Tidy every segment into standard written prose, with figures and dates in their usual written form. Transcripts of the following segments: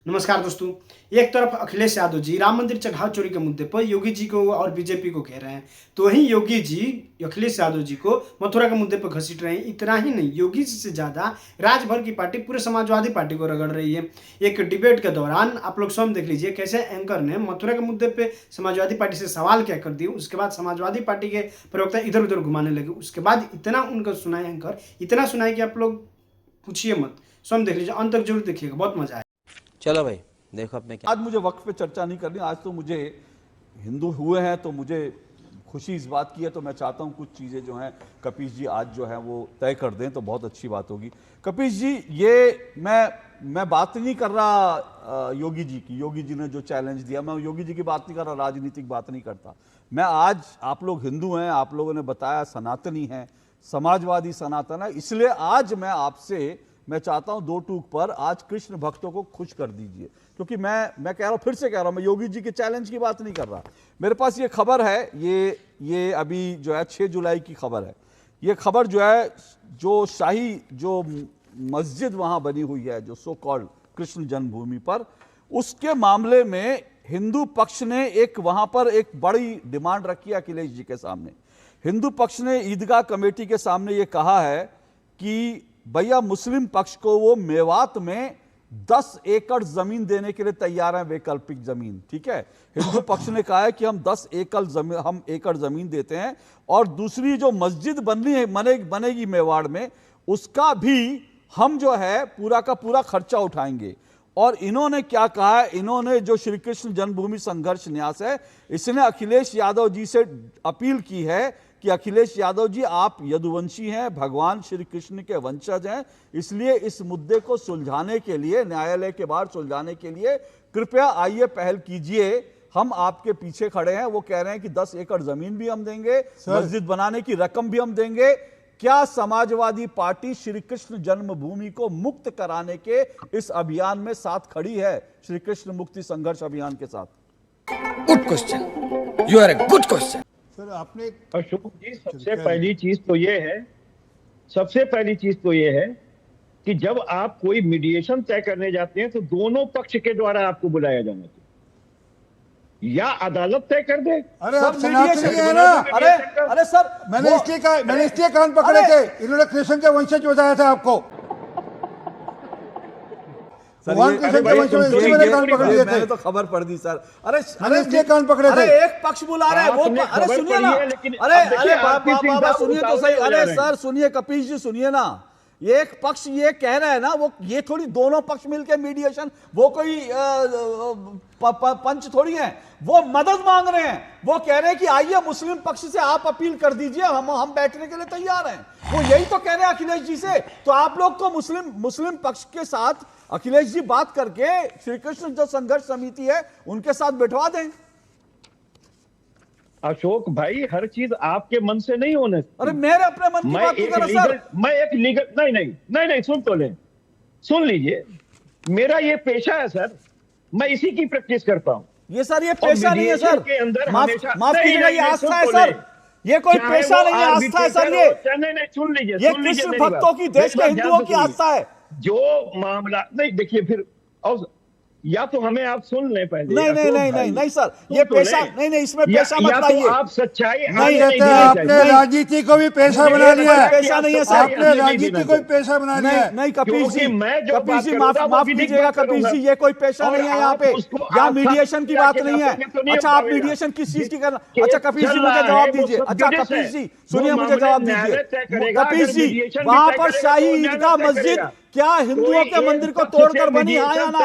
नमस्कार दोस्तों। एक तरफ अखिलेश यादव जी राम मंदिर चढ़ाव चोरी के मुद्दे पर योगी जी को और बीजेपी को घेर रहे हैं, तो वहीं योगी जी अखिलेश यादव जी को मथुरा के मुद्दे पर घसीट रहे हैं। इतना ही नहीं, योगी जी से ज्यादा राजभर की पार्टी पूरे समाजवादी पार्टी को रगड़ रही है। एक डिबेट के दौरान आप लोग स्वयं देख लीजिए कैसे एंकर ने मथुरा के मुद्दे पर समाजवादी पार्टी से सवाल क्या कर दिए। उसके बाद समाजवादी पार्टी के प्रवक्ता इधर उधर घुमाने लगे। उसके बाद इतना उनका सुनाए एंकर, इतना सुनाए कि आप लोग पूछिए मत, स्वयं देख लीजिए, अंत तक जरूर देखिएगा, बहुत मजा आए। चलो भाई देखो अब मैं क्या। आज मुझे वक्त पे चर्चा नहीं करनी। आज तो मुझे हिंदू हुए हैं तो मुझे खुशी इस बात की है, तो मैं चाहता हूं कुछ चीज़ें जो हैं कपीश जी आज जो है वो तय कर दें तो बहुत अच्छी बात होगी। कपीश जी, ये मैं बात नहीं कर रहा योगी जी की। योगी जी ने जो चैलेंज दिया, मैं योगी जी की बात नहीं कर रहा, राजनीतिक बात नहीं करता मैं। आज आप लोग हिंदू हैं, आप लोगों ने बताया सनातनी हैं, समाजवादी सनातन है, इसलिए आज मैं चाहता हूं दो टूक पर आज कृष्ण भक्तों को खुश कर दीजिए। क्योंकि मैं कह रहा हूं, फिर से कह रहा हूं, मैं योगी जी के चैलेंज की बात नहीं कर रहा। मेरे पास ये खबर है, ये अभी जो है 6 जुलाई की खबर है। ये खबर जो है, जो शाही जो मस्जिद वहां बनी हुई है, जो सो कॉल्ड कृष्ण जन्मभूमि पर, उसके मामले में हिंदू पक्ष ने वहां पर एक बड़ी डिमांड रखी है अखिलेश जी के सामने। हिंदू पक्ष ने ईदगाह कमेटी के सामने ये कहा है कि भैया मुस्लिम पक्ष को वो मेवात में 10 एकड़ जमीन देने के लिए तैयार है, वैकल्पिक जमीन। ठीक है, हिंदू पक्ष ने कहा है कि हम 10 एकड़ जमीन देते हैं, और दूसरी जो मस्जिद बनेगी मेवाड़ में, उसका भी हम जो है पूरा का पूरा खर्चा उठाएंगे। और इन्होंने क्या कहा है, इन्होंने जो श्री कृष्ण जन्मभूमि संघर्ष न्यास है, इसने अखिलेश यादव जी से अपील की है कि अखिलेश यादव जी, आप यदुवंशी हैं, भगवान श्री कृष्ण के वंशज हैं, इसलिए इस मुद्दे को सुलझाने के लिए, न्यायालय के बाहर सुलझाने के लिए कृपया आइए पहल कीजिए, हम आपके पीछे खड़े हैं। वो कह रहे हैं कि 10 एकड़ जमीन भी हम देंगे, मस्जिद बनाने की रकम भी हम देंगे। क्या समाजवादी पार्टी श्री कृष्ण जन्मभूमि को मुक्त कराने के इस अभियान में साथ खड़ी है, श्री कृष्ण मुक्ति संघर्ष अभियान के साथ? Good question, you are a good question. Sir आपने अशोक जी, सबसे पहली चीज तो ये है कि जब आप कोई मीडिएशन तय करने जाते हैं तो दोनों पक्ष के द्वारा आपको बुलाया जाना चाहिए, या अदालत तय कर दे। अरे आप सनातनी है ना। अरे सर, मैंने इसलिए कान पकड़े थे, इन्होंने कृष्ण के वंशज बताया था आपको। भगवान कृष्ण के वंशज में मैंने कान पकड़ लिए थे। मैंने तो खबर पढ़ दी सर। अरे इसलिए कान पकड़े थे। अरे एक पक्ष बुला रहा है, वो अरे सुनिए ना, अरे बाबा सुनिए तो सही। अरे सर सुनिए, कपीश जी सुनिए ना, एक पक्ष ये कह रहा है ना, वो ये थोड़ी दोनों पक्ष मिलकर मीडिएशन, वो कोई पंच थोड़ी है, वो मदद मांग रहे हैं। वो कह रहे हैं कि आइए मुस्लिम पक्ष से आप अपील कर दीजिए, हम बैठने के लिए तैयार हैं। वो यही तो कह रहे हैं अखिलेश जी से। तो आप लोग को मुस्लिम पक्ष के साथ अखिलेश जी बात करके श्री कृष्ण जो संघर्ष समिति है उनके साथ बैठवा दें। अशोक भाई, हर चीज आपके मन से नहीं होने। अरे मेरे अपने मन की बात नहीं कर रहा सर। मैं एक लीगल नहीं, सुन लीजिए, मेरा ये पेशा है सर, मैं इसी की प्रैक्टिस करता हूँ। ये सर ये पेशा नहीं है सर, माफ कीजिएगा, ये आस्था है सर, ये कोई पेशा नहीं है, आस्था है सर। नहीं, सुन लीजिए, ये कृष्ण भक्तों की, देश के हिंदुओं की आस्था है। जो मामला नहीं, देखिए फिर या तो हमें आप सुन लें पहले। नहीं सर, ये पेशा नहीं, इसमें पेशा मत लाइए। आप सच्चाई आपने राजनीति को भी पेशा बना लिया है। पेशा नहीं है सर, आपने राजनीति को भी पेशा बना लिया है। नहीं कपीश जी, माफ कीजिएगा कपीश जी, ये कोई पेशा नहीं है यहाँ पे, यहाँ मीडिएशन की बात नहीं है। अच्छा, आप मीडिएशन किस चीज की करना? अच्छा कपीश जी मुझे जवाब दीजिए। अच्छा कपीश जी सुनिए, मुझे जवाब दीजिए। कपीश जी, वहां पर शाही ईदगाह मस्जिद क्या हिंदुओं के मंदिर को तोड़कर बनी, हाँ या ना?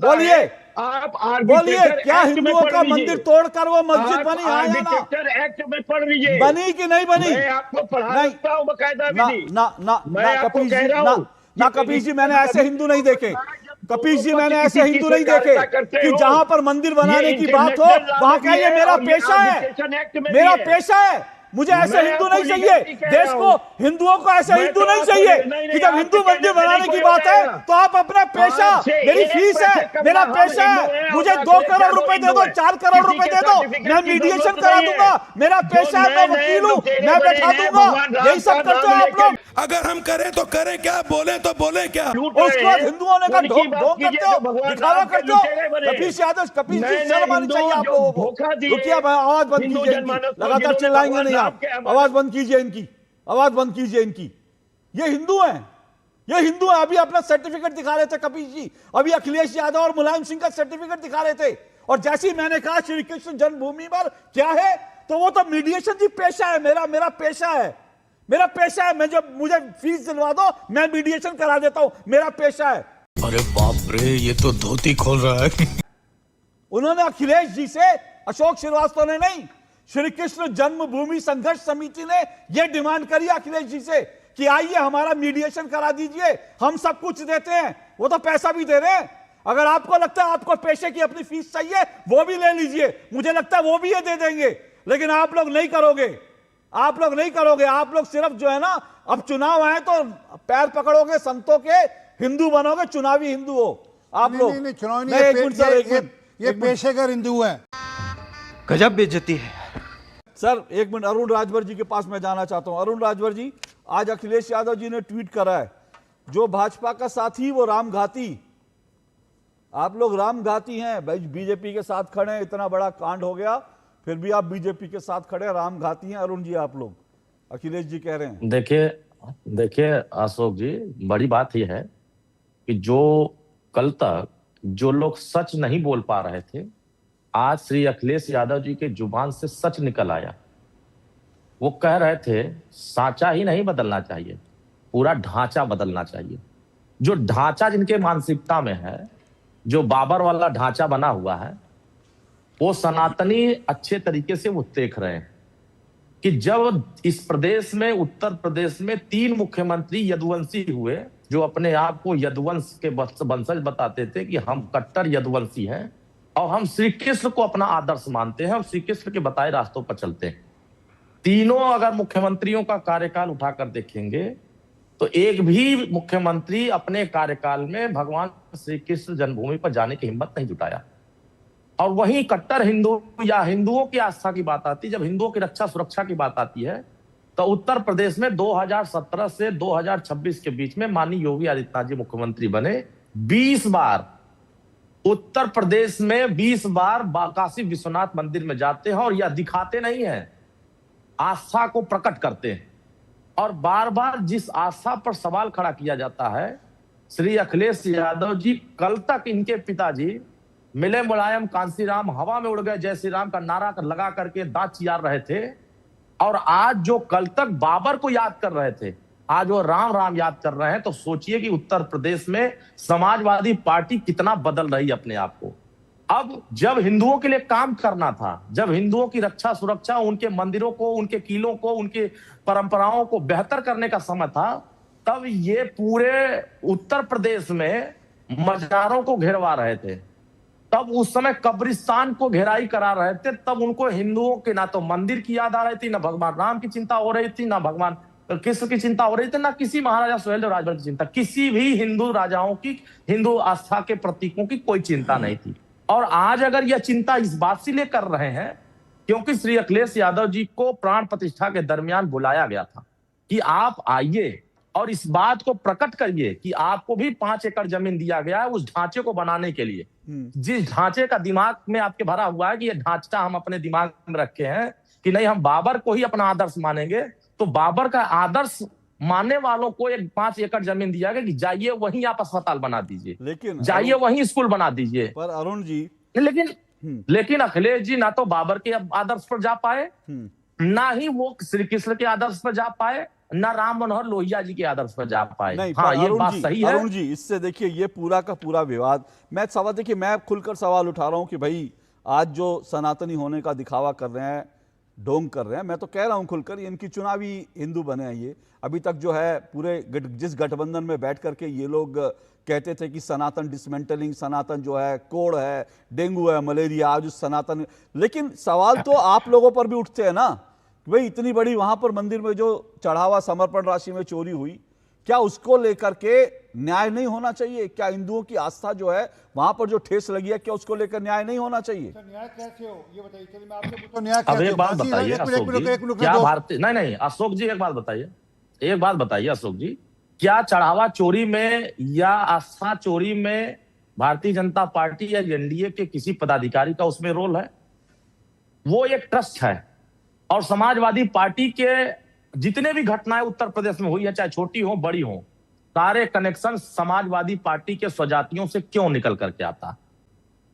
बोलिए, आप बोलिए, क्या हिंदुओं का मंदिर तोड़कर वो मस्जिद बनी, हाँ या ना? एक्ट में पढ़ लीजिए, बनी कि नहीं बनी? मैं आपको पढ़ा सकता हूं बकायदा विधि। ना कपीश जी, मैंने ऐसे हिंदू नहीं देखे। कपीश जी, मैंने ऐसे हिंदू नहीं देखे कि जहां पर मंदिर बनाने की बात हो वहां कहिए मेरा पेशा है, मेरा पेशा है। मुझे ऐसे हिंदू नहीं चाहिए, देश को, हिंदुओं को ऐसे हिंदू नहीं चाहिए कि जब हिंदू मंदिर बनाने की बात है तो आप अपना पेशा, मेरी फीस है, मेरा हम पेशा हिंदू है, हैं, मुझे और 2 अखिलेश करोड़ यादव रुपए दे हिंदू दो, हैं। 4 करोड़ किसी रुपए के दे दो, सर्टिफिकेट मैं की मीडिएशन जरूरत करा नहीं है। दूंगा। मेरा जो पेशा है, मैं नए नए वकील हूं, लुटेरे मैं बने बैठा हैं, दूंगा। भगवान राम यही सब का करते हो नाम आप लोग। अगर हम करें तो करें क्या, बोले तो बोले क्या। लूट और रहे उसके बाद हैं, हिंदू होने का उनकी ढोंग बात ढोंग कीजिए करते हो, जो भगवान दिखावा राम के करते हो। लुटेरे बने। कपीश यादव, कपीश जी नए नए शर्म आनी हिंदू चाहिए आप जो लोगों को। धोखा दिए, रुकिए, आवाज बंद हिंदू कीजिए जनमानस इनकी, को लगातार जिन्होंने चिल्लाएंगे भगवान नहीं राम आप। के अमर- आवाज बंद कीजिए इनकी, आवाज बंद कीजिए इनकी। ये हिंदू हैं, ये हिंदू है। अभी अपना सर्टिफिकेट दिखा रहे थे कपीश जी, अभी अखिलेश यादव और मुलायम सिंह का सर्टिफिकेट दिखा रहे थे। और जैसे ही मैंने कहा श्री कृष्ण जन्मभूमि पर क्या है, तो वो तो मीडिएशन जी पेशा है, मेरा पेशा है, मेरा पेशा है। मैं जब मुझे फीस दिलवा दो, मैं मीडिएशन करा देता हूं, मेरा पेशा है। अरे बाप रे, ये तो धोती खोल रहा है। उन्होंने अखिलेश जी से, अशोक श्रीवास्तव ने नहीं, श्री कृष्ण जन्मभूमि संघर्ष समिति ने यह डिमांड करी अखिलेश जी से कि आइए हमारा मीडिएशन करा दीजिए, हम सब कुछ देते हैं। वो तो पैसा भी दे रहे हैं। अगर आपको लगता है आपको पेशे की अपनी फीस चाहिए, वो भी ले लीजिए, मुझे लगता है वो भी ये दे देंगे। लेकिन आप लोग नहीं करोगे, आप लोग नहीं करोगे। आप लोग सिर्फ जो है ना, अब चुनाव आए तो पैर पकड़ोगे संतों के, हिंदू बनोगे, चुनावी हिंदू हो आप लोग। नहीं चुनाव नहीं, एक मिनट सर, एक मिनट, ये पेशेगर हिंदू है। गजब बेइज्जती है। सर एक मिनट, अरुण राजभर जी के पास मैं जाना चाहता हूं। अरुण राजभर जी, आज अखिलेश यादव जी ने ट्वीट करा है, जो भाजपा का साथी वो रामघाती। आप लोग रामघाती हैं, बीजेपी के साथ खड़े हैं, इतना बड़ा कांड हो गया, फिर भी आप बीजेपी के साथ खड़े हैं, रामघाती हैं। अरुण जी आप लोग, अखिलेश जी कह रहे हैं। देखिए अशोक जी, बड़ी बात यह है कि जो कल तक जो लोग सच नहीं बोल पा रहे थे, आज श्री अखिलेश यादव जी के जुबान से सच निकल आया। वो कह रहे थे साचा ही नहीं बदलना चाहिए, पूरा ढांचा बदलना चाहिए। जो ढांचा जिनके मानसिकता में है, जो बाबर वाला ढांचा बना हुआ है, वो सनातनी अच्छे तरीके से वो देख रहे हैं कि जब इस प्रदेश में, उत्तर प्रदेश में 3 मुख्यमंत्री यदुवंशी हुए, जो अपने आप को यदुवंश के वंशज बताते थे कि हम कट्टर यदुवंशी हैं और हम श्री कृष्ण को अपना आदर्श मानते हैं और श्री कृष्ण के बताए रास्तों पर चलते हैं। तीनों अगर मुख्यमंत्रियों का कार्यकाल उठाकर देखेंगे तो एक भी मुख्यमंत्री अपने कार्यकाल में भगवान श्री कृष्ण जन्मभूमि पर जाने की हिम्मत नहीं जुटाया। और वहीं कट्टर हिंदू या हिंदुओं की आस्था की बात आती, जब हिंदुओं की रक्षा सुरक्षा की बात आती है, तो उत्तर प्रदेश में 2017 से 2026 के बीच में माननीय योगी आदित्यनाथ जी मुख्यमंत्री बने। 20 बार उत्तर प्रदेश में 20 बार काशी विश्वनाथ मंदिर में जाते हैं और यह दिखाते नहीं है, आस्था को प्रकट करते हैं। और बार बार जिस आस्था पर सवाल खड़ा किया जाता है, श्री अखिलेश यादव जी कल तक इनके पिताजी मिले मुलायम कांसीराम, हवा में उड़ गए जय श्री राम का नारा लगा करके दांत चियार रहे थे, और आज जो कल तक बाबर को याद कर रहे थे, आज वो राम राम याद कर रहे हैं। तो सोचिए कि उत्तर प्रदेश में समाजवादी पार्टी कितना बदल रही है अपने आप को। अब जब हिंदुओं के लिए काम करना था, जब हिंदुओं की रक्षा सुरक्षा, उनके मंदिरों को, उनके किलों को, उनके परंपराओं को बेहतर करने का समय था, तब ये पूरे उत्तर प्रदेश में मजारों को घेरवा रहे थे, तब उस समय कब्रिस्तान को घेराई करा रहे थे, तब उनको हिंदुओं के ना तो मंदिर की याद आ रही थी, ना भगवान राम की चिंता हो रही थी, ना भगवान कृष्ण की चिंता हो रही थी, ना किसी महाराजा सुहेलदेव राजभर की चिंता, किसी भी हिंदू राजाओं की, हिंदू आस्था के प्रतीकों की कोई चिंता नहीं थी। और आज अगर यह चिंता इस बात से लिए कर रहे हैं क्योंकि श्री अखिलेश यादव जी को प्राण प्रतिष्ठा के दरमियान बुलाया गया था कि आप आइए और इस बात को प्रकट करिए कि आपको भी 5 एकड़ जमीन दिया गया है उस ढांचे को बनाने के लिए। जिस ढांचे का दिमाग में आपके भरा हुआ है कि ये ढांचा हम अपने दिमाग में रखे हैं कि नहीं, हम बाबर को ही अपना आदर्श मानेंगे, तो बाबर का आदर्श मानने वालों को एक 5 एकड़ जमीन दिया गया कि जाइए वहीं आप अस्पताल बना दीजिए, लेकिन जाइए वहीं स्कूल बना दीजिए। पर अरुण जी, लेकिन अखिलेश जी ना तो बाबर के आदर्श पर जा पाए, ना ही वो श्री कृष्ण के आदर्श पर जा पाए, ना राम मनोहर लोहिया जी के आदर्श पर जा पाए। नहीं, हाँ, ये बात सही है अरुण जी, इससे देखिए ये पूरा का पूरा विवाद, मैं सवाल, देखिए मैं खुलकर सवाल उठा रहा हूं कि भाई आज जो सनातनी होने का दिखावा कर रहे हैं, ढोंग कर रहे हैं, मैं तो कह रहा हूं खुलकर, इनकी चुनावी हिंदू बने हैं ये। अभी तक जो है पूरे जिस गठबंधन में बैठ करके ये लोग कहते थे कि सनातन डिसमेंटलिंग, सनातन जो है कोड़ है, डेंगू है, मलेरिया, आज उस सनातन, लेकिन सवाल तो आप लोगों पर भी उठते हैं ना, भाई इतनी बड़ी वहां पर मंदिर में जो चढ़ावा समर्पण राशि में चोरी हुई, क्या उसको लेकर के न्याय नहीं होना चाहिए? क्या हिंदुओं की आस्था जो है वहां पर जो ठेस लगी है, क्या उसको लेकर न्याय नहीं होना चाहिए? न्याय कैसे हो ये बताइए। चलिए मैं आपसे पूछता हूं, न्याय अब कैसे एक हो? बात फांसी बताइए है, अशोक जी, क्या भारतीय नहीं अशोक जी, एक बात बताइए अशोक जी, क्या चढ़ावा चोरी में या आस्था चोरी में भारतीय जनता पार्टी या एनडीए के किसी पदाधिकारी का उसमें रोल है? वो एक ट्रस्ट है, और समाजवादी पार्टी के जितने भी घटनाएं उत्तर प्रदेश में हुई है, चाहे छोटी हो बड़ी हो, सारे कनेक्शन समाजवादी पार्टी के स्वजातियों से क्यों निकल करके आता?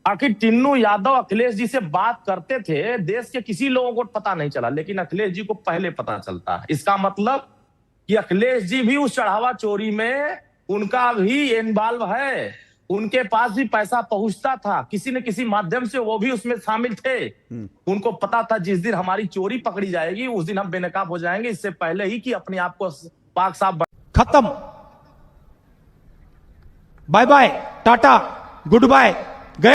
आखिर टिन्नू यादव अखिलेश जी से बात करते थे, देश के किसी लोगों को पता नहीं चला, लेकिन अखिलेश जी को पहले पता चलता है। इसका मतलब कि अखिलेश जी भी उस चढ़ावा चोरी में उनका भी इन्वॉल्व है, उनके पास भी पैसा पहुंचता था किसी न किसी माध्यम से, वो भी उसमें शामिल थे। उनको पता था जिस दिन हमारी चोरी पकड़ी जाएगी उस दिन हम बेनकाब हो जाएंगे, इससे पहले ही कि अपने आप को पाक साफ। खत्म। Bye bye, tata, good bye.